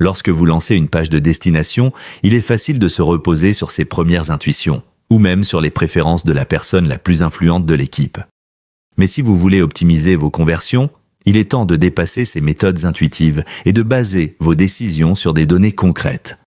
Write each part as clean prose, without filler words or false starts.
Lorsque vous lancez une page de destination, il est facile de se reposer sur ses premières intuitions, ou même sur les préférences de la personne la plus influente de l'équipe. Mais si vous voulez optimiser vos conversions, il est temps de dépasser ces méthodes intuitives et de baser vos décisions sur des données concrètes.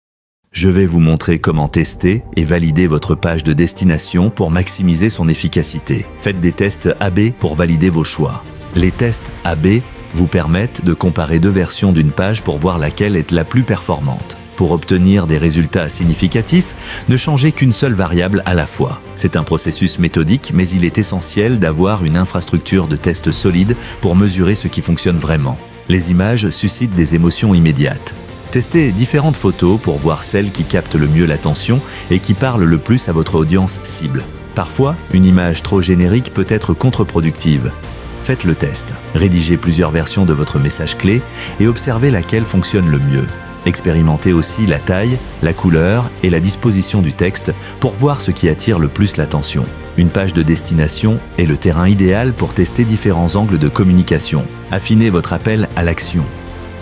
Je vais vous montrer comment tester et valider votre page de destination pour maximiser son efficacité. Faites des tests A/B pour valider vos choix. Les tests A/B vous permettent de comparer deux versions d'une page pour voir laquelle est la plus performante. Pour obtenir des résultats significatifs, ne changez qu'une seule variable à la fois. C'est un processus méthodique, mais il est essentiel d'avoir une infrastructure de tests solide pour mesurer ce qui fonctionne vraiment. Les images suscitent des émotions immédiates. Testez différentes photos pour voir celles qui captent le mieux l'attention et qui parlent le plus à votre audience cible. Parfois, une image trop générique peut être contre-productive. Faites le test. Rédigez plusieurs versions de votre message clé et observez laquelle fonctionne le mieux. Expérimentez aussi la taille, la couleur et la disposition du texte pour voir ce qui attire le plus l'attention. Une page de destination est le terrain idéal pour tester différents angles de communication. Affinez votre appel à l'action.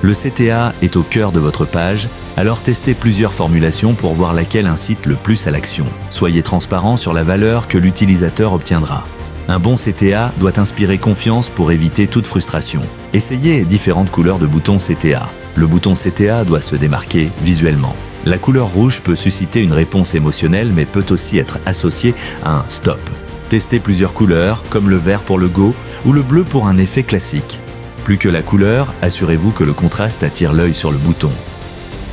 Le CTA est au cœur de votre page, alors testez plusieurs formulations pour voir laquelle incite le plus à l'action. Soyez transparent sur la valeur que l'utilisateur obtiendra. Un bon CTA doit inspirer confiance pour éviter toute frustration. Essayez différentes couleurs de boutons CTA. Le bouton CTA doit se démarquer visuellement. La couleur rouge peut susciter une réponse émotionnelle mais peut aussi être associée à un stop. Testez plusieurs couleurs, comme le vert pour le go ou le bleu pour un effet classique. Plus que la couleur, assurez-vous que le contraste attire l'œil sur le bouton.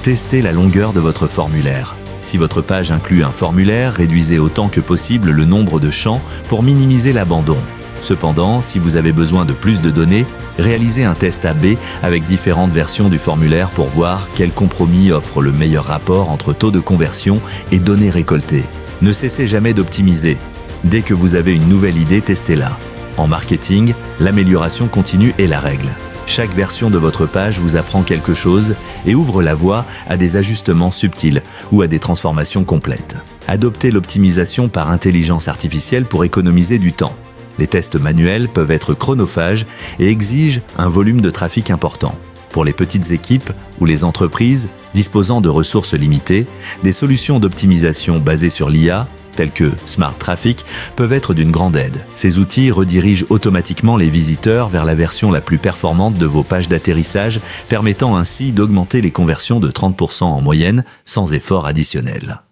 Testez la longueur de votre formulaire. Si votre page inclut un formulaire, réduisez autant que possible le nombre de champs pour minimiser l'abandon. Cependant, si vous avez besoin de plus de données, réalisez un test A/B avec différentes versions du formulaire pour voir quel compromis offre le meilleur rapport entre taux de conversion et données récoltées. Ne cessez jamais d'optimiser. Dès que vous avez une nouvelle idée, testez-la. En marketing, l'amélioration continue est la règle. Chaque version de votre page vous apprend quelque chose et ouvre la voie à des ajustements subtils ou à des transformations complètes. Adoptez l'optimisation par intelligence artificielle pour économiser du temps. Les tests manuels peuvent être chronophages et exigent un volume de trafic important. Pour les petites équipes ou les entreprises disposant de ressources limitées, des solutions d'optimisation basées sur l'IA, tels que Smart Traffic, peuvent être d'une grande aide. Ces outils redirigent automatiquement les visiteurs vers la version la plus performante de vos pages d'atterrissage, permettant ainsi d'augmenter les conversions de 30% en moyenne sans effort additionnel.